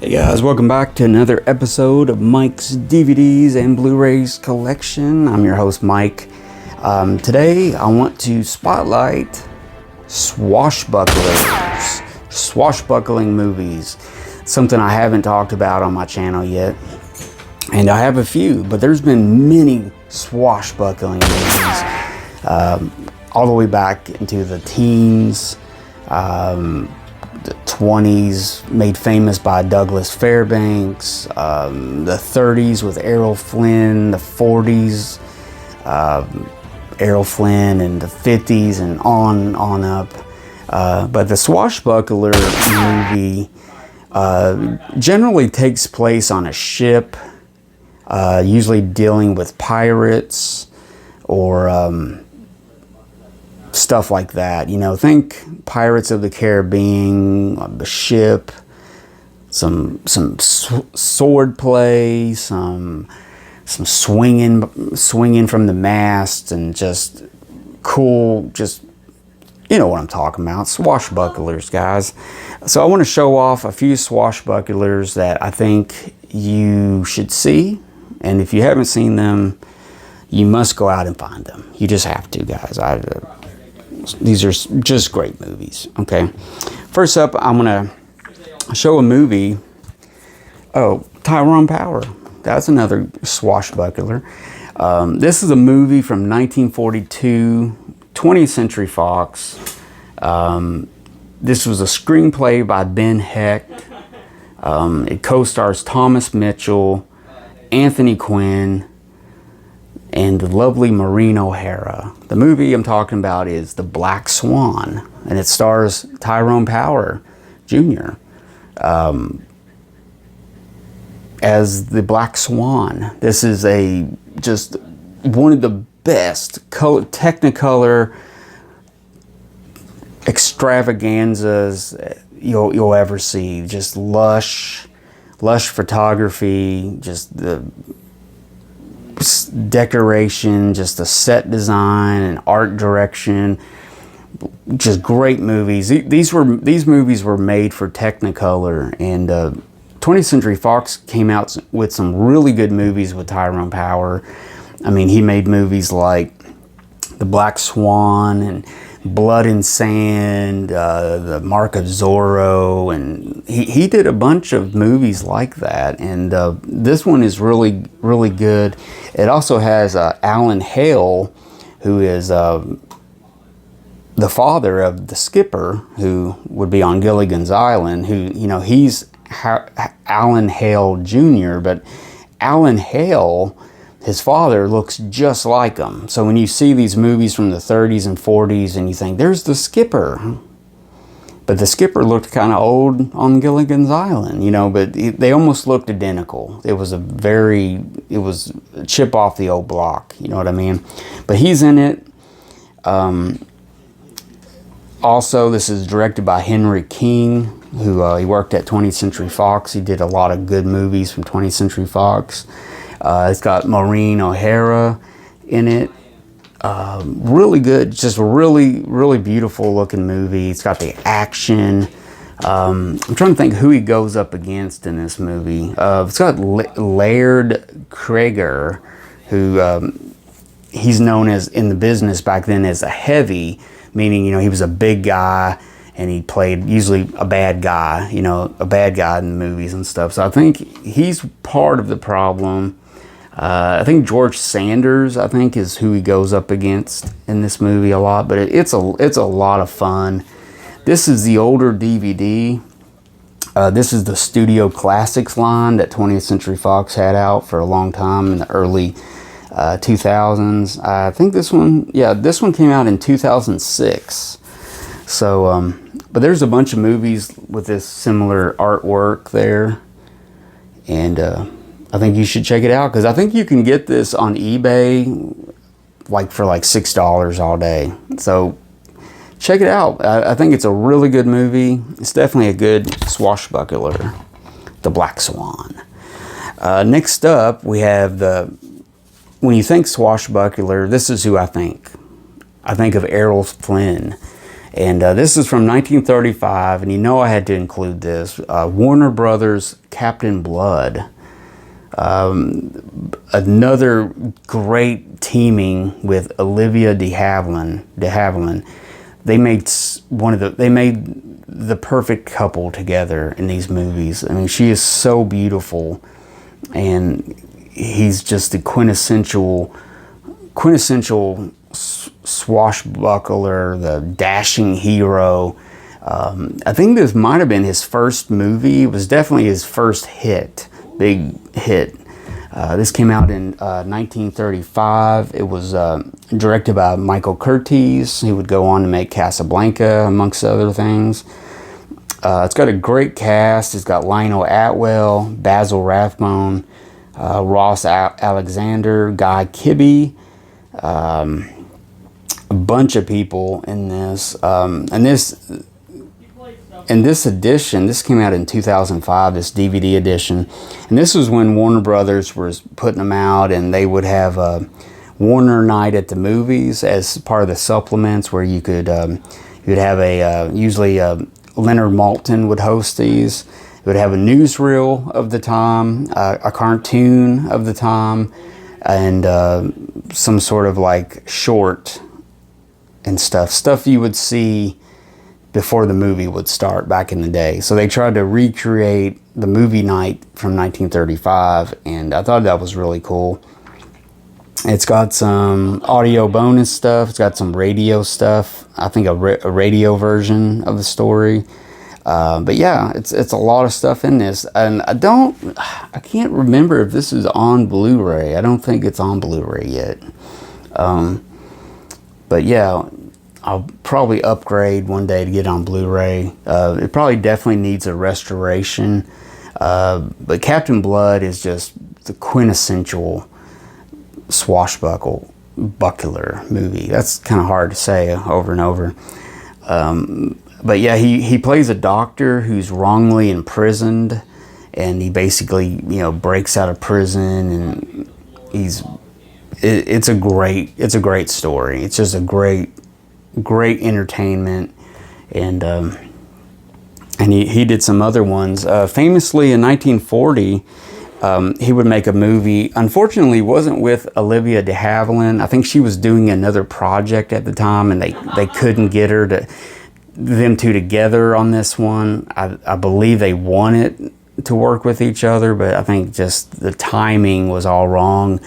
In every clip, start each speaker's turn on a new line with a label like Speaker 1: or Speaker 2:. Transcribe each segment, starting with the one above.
Speaker 1: Hey guys, welcome back to another episode of Mike's DVDs and Blu-rays collection. I'm your host Mike. Today I want to spotlight swashbucklers, swashbuckling movies. Something I haven't talked about on my channel yet. And I have a few, but there's been many swashbuckling movies. All the way back into the teens. The 20s, made famous by Douglas Fairbanks, the 30s with Errol Flynn, the 40s, Errol Flynn, and the 50s, and on up. But the swashbuckler movie generally takes place on a ship, usually dealing with pirates or stuff like that. You know, think Pirates of the Caribbean, the ship, some sword play, some swinging from the mast, and just cool, just, you know what I'm talking about, swashbucklers, guys. So I want to show off a few swashbucklers that I think you should see, and if you haven't seen them, you must go out and find them. You just have to, guys. These are just great movies, okay? First up, I'm going to show a movie. Oh, Tyrone Power. That's another swashbuckler. This is a movie from 1942, 20th Century Fox. This was a screenplay by Ben Hecht. It co-stars Thomas Mitchell, Anthony Quinn, and the lovely Maureen O'Hara. The movie I'm talking about is The Black Swan, and it stars Tyrone Power Jr. As the Black Swan. This is just one of the best Technicolor extravaganzas you'll ever see. Just lush photography, just the decoration, just the set design and art direction, just great movies. These movies were made for Technicolor, and 20th Century Fox came out with some really good movies with Tyrone Power. I mean, he made movies like The Black Swan and Blood and Sand, the Mark of Zorro, and he did a bunch of movies like that, and this one is really good. It also has Alan Hale, who is the father of the skipper, who would be on Gilligan's Island, who, you know, he's Alan Hale Jr., but Alan Hale, his father, looks just like him. So when you see these movies from the 30s and 40s and you think, there's the skipper. But the skipper looked kind of old on Gilligan's Island, you know, but they almost looked identical. It was a chip off the old block, you know what I mean? But he's in it. Also, this is directed by Henry King, who he worked at 20th Century Fox. He did a lot of good movies from 20th Century Fox. It's got Maureen O'Hara in it. Really good, just a really beautiful looking movie. It's got the action. I'm trying to think who he goes up against in this movie. It's got Laird Cregar, who he's known as in the business back then as a heavy, meaning, you know, he was a big guy and he played usually a bad guy, you know, a bad guy in the movies and stuff. So I think he's part of the problem. I think George Sanders, I think, is who he goes up against in this movie a lot, but it's a lot of fun. This is the older DVD. This is the Studio Classics line that 20th Century Fox had out for a long time in the early 2000s. I think this one came out in 2006. So, but there's a bunch of movies with this similar artwork there, and I think you should check it out, because I think you can get this on eBay for $6 all day. So check it out. I think it's a really good movie. It's definitely a good swashbuckler, The Black Swan. Next up, we have when you think swashbuckler, this is who I think. I think of Errol Flynn. And this is from 1935, and you know I had to include this. Warner Brothers' Captain Blood. Another great teaming with Olivia de Havilland. They made the perfect couple together in these movies. I mean, she is so beautiful, and he's just the quintessential swashbuckler, the dashing hero. I think this might have been his first movie. It was definitely his first big hit. This came out in 1935. It was directed by Michael Curtiz. He would go on to make Casablanca, amongst other things. It's got a great cast. It's got Lionel Atwell, Basil Rathbone, Ross Alexander, Guy Kibbe, a bunch of people in this. And this edition, this came out in 2005, this DVD edition. And this was when Warner Brothers was putting them out, and they would have a Warner Night at the Movies as part of the supplements, where you could, you'd have usually Leonard Maltin would host these. It would have a newsreel of the time, a cartoon of the time, and some sort of like short and stuff you would see before the movie would start back in the day. So they tried to recreate the movie night from 1935, and I thought that was really cool. It's got some audio bonus stuff. It's got some radio stuff. I think a radio version of the story. But yeah, it's a lot of stuff in this, and I can't remember if this is on Blu-ray. I don't think it's on Blu-ray yet. But yeah, I'll probably upgrade one day to get on Blu-ray. It probably definitely needs a restoration. But Captain Blood is just the quintessential swashbuckler movie. That's kind of hard to say over and over. But yeah, he plays a doctor who's wrongly imprisoned, and he basically, breaks out of prison, and it's a great story. It's just a great entertainment, and he did some other ones. Famously in 1940, he would make a movie. Unfortunately, it wasn't with Olivia de Havilland. I think she was doing another project at the time, and they couldn't get them two together on this one. I believe they wanted to work with each other, but I think just the timing was all wrong.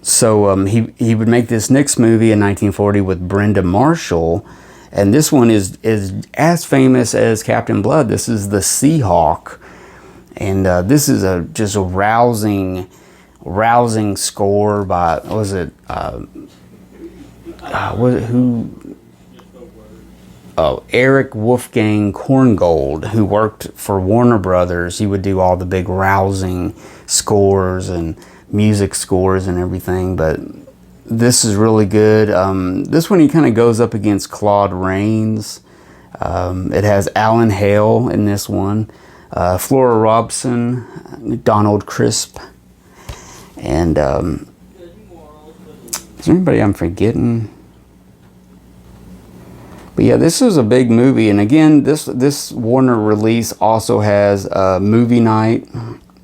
Speaker 1: So he would make this next movie in 1940 with Brenda Marshall, and this one is as famous as Captain Blood. This is the Seahawk, and this is just a rousing score by Eric Wolfgang Korngold, who worked for Warner Brothers. He would do all the big rousing scores and music scores and everything, but this is really good. This one he kind of goes up against Claude Rains. It has Alan Hale in this one, Flora Robson, Donald Crisp, and is there anybody I'm forgetting? But yeah, this is a big movie, and again, this Warner release also has a movie night.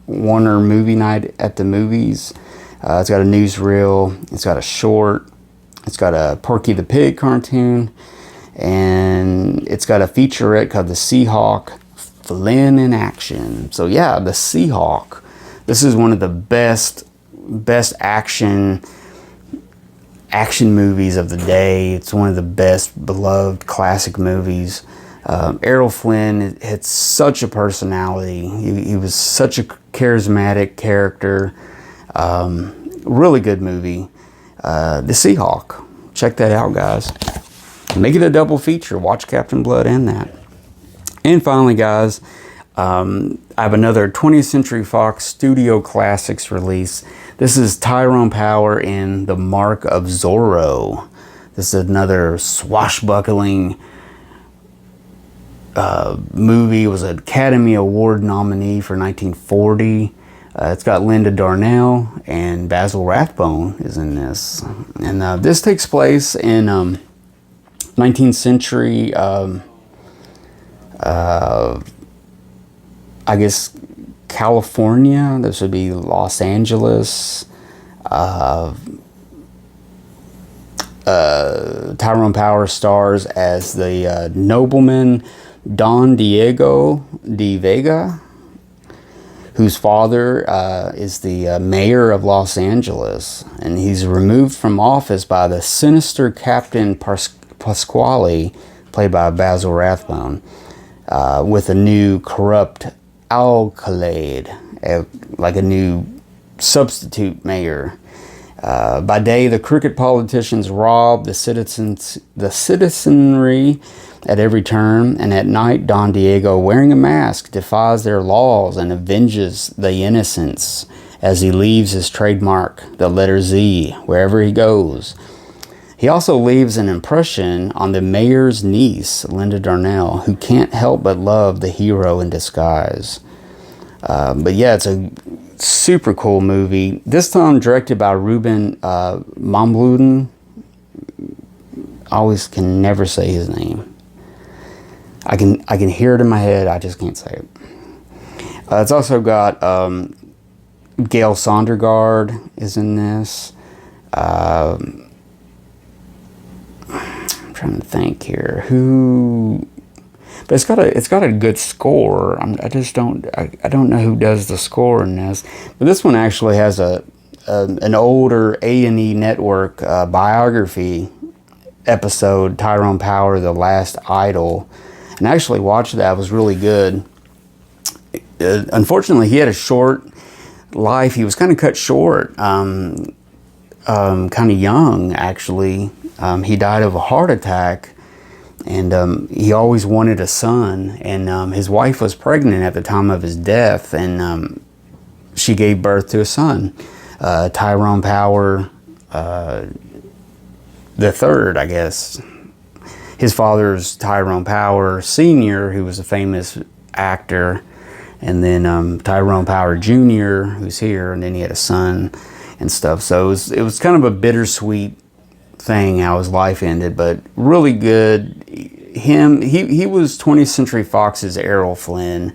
Speaker 1: Warner Movie Night at the Movies. It's got a newsreel, it's got a short, it's got a Porky the Pig cartoon, and it's got a featurette called The Seahawk, Flynn in Action. So yeah, The Seahawk. This is one of the best action movies of the day. It's one of the best beloved classic movies. Errol Flynn had such a personality. He was such a charismatic character. Really good movie. The Seahawk. Check that out, guys. Make it a double feature. Watch Captain Blood and that. And finally, guys, I have another 20th Century Fox Studio Classics release. This is Tyrone Power in The Mark of Zorro. This is another swashbuckling movie. It was an Academy Award nominee for 1940. It's got Linda Darnell, and Basil Rathbone is in this. And this takes place in 19th century, I guess, California. This would be Los Angeles. Tyrone Power stars as the nobleman Don Diego de Vega, whose father is the mayor of Los Angeles, and he's removed from office by the sinister Captain Pasquale, played by Basil Rathbone, with a new corrupt alcalde, like a new substitute mayor. By day, the crooked politicians rob the citizenry at every turn, and at night, Don Diego, wearing a mask, defies their laws and avenges the innocents as he leaves his trademark, the letter Z, wherever he goes. He also leaves an impression on the mayor's niece, Linda Darnell, who can't help but love the hero in disguise. But yeah, it's a super cool movie. This time directed by Ruben Mamlouden. I always can never say his name. I can hear it in my head. I just can't say it. It's also got Gail Sondergaard is in this. I'm trying to think here who. But it's got a good score. I don't know who does the score in this. But this one actually has an older A&E network biography episode, Tyrone Power, The Last Idol. And I actually watched that. It was really good. Unfortunately, he had a short life. He was kind of cut short, kind of young, actually. He died of a heart attack. And he always wanted a son, and his wife was pregnant at the time of his death, and she gave birth to a son, Tyrone Power the third, I guess. His father's Tyrone Power Sr., who was a famous actor, and then Tyrone Power Jr., who's here, and then he had a son and stuff. So it was kind of a bittersweet thing how his life ended, but really good. He was 20th Century Fox's Errol Flynn,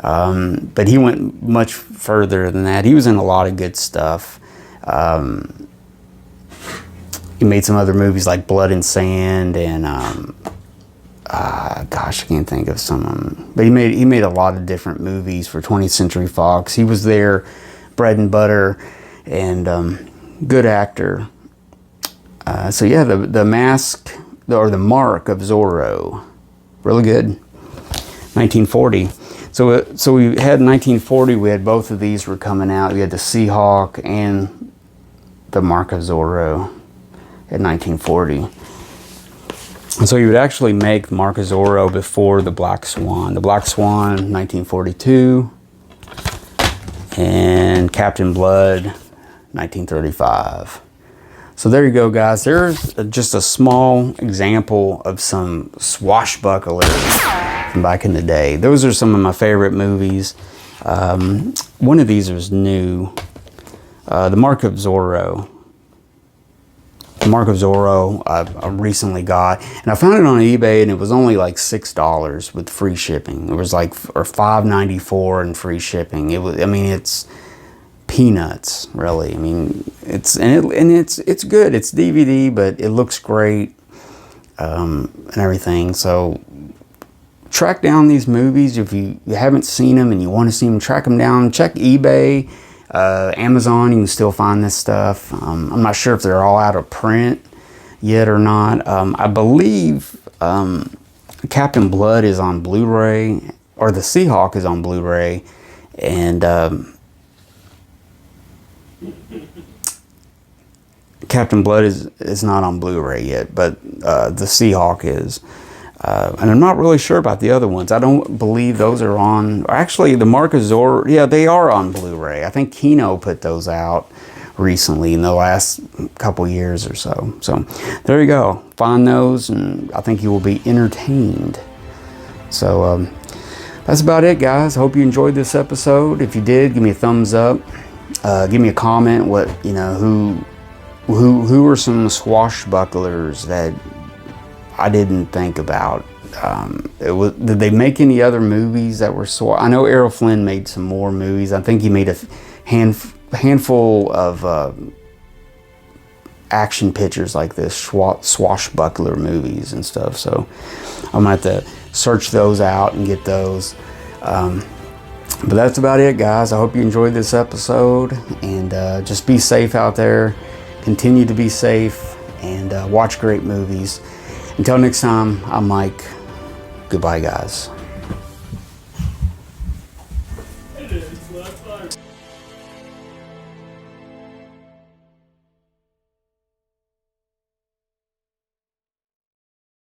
Speaker 1: but he went much further than that. He was in a lot of good stuff. He made some other movies like Blood and Sand, and gosh, I can't think of some of them. But he made a lot of different movies for 20th Century Fox. He was their bread and butter, and good actor. So yeah, the Mask, or the Mark of Zorro, really good. 1940. So we had 1940. We had both of these were coming out. We had the Seahawk and the Mark of Zorro in 1940. And so you would actually make Mark of Zorro before the Black Swan. The Black Swan, 1942, and Captain Blood, 1935. So there you go, guys. There's just a small example of some swashbucklers from back in the day. Those are some of my favorite movies. One of these was new. The Mark of Zorro. The Mark of Zorro I recently got. And I found it on eBay, and it was only like $6 with free shipping. It was like, or $5.94 and free shipping. It was, I mean, it's peanuts, really. I mean, it's good. It's DVD, but it looks great, and everything. So track down these movies if you haven't seen them and you want to see them. Track them down. Check eBay, Amazon. You can still find this stuff. I'm not sure if they're all out of print yet or not. I believe Captain Blood is on Blu-ray, or the Seahawk is on Blu-ray, and Captain Blood is not on Blu-ray yet, but the Seahawk is. And I'm not really sure about the other ones. I don't believe those are on. Actually, the Mark of Zorro, yeah, they are on Blu-ray. I think Kino put those out recently in the last couple years or so. So there you go. Find those, and I think you will be entertained. So that's about it, guys. Hope you enjoyed this episode. If you did, give me a thumbs up. Give me a comment. What, you know, who are some swashbucklers that I didn't think about. Did they make any other movies that were I know Errol Flynn made some more movies. I think he made a handful of action pictures like this, swashbuckler movies and stuff. So I'm gonna have to search those out and get those. But that's about it, guys. I hope you enjoyed this episode, and just be safe out there. Continue to be safe, and watch great movies. Until next time, I'm Mike. Goodbye, guys.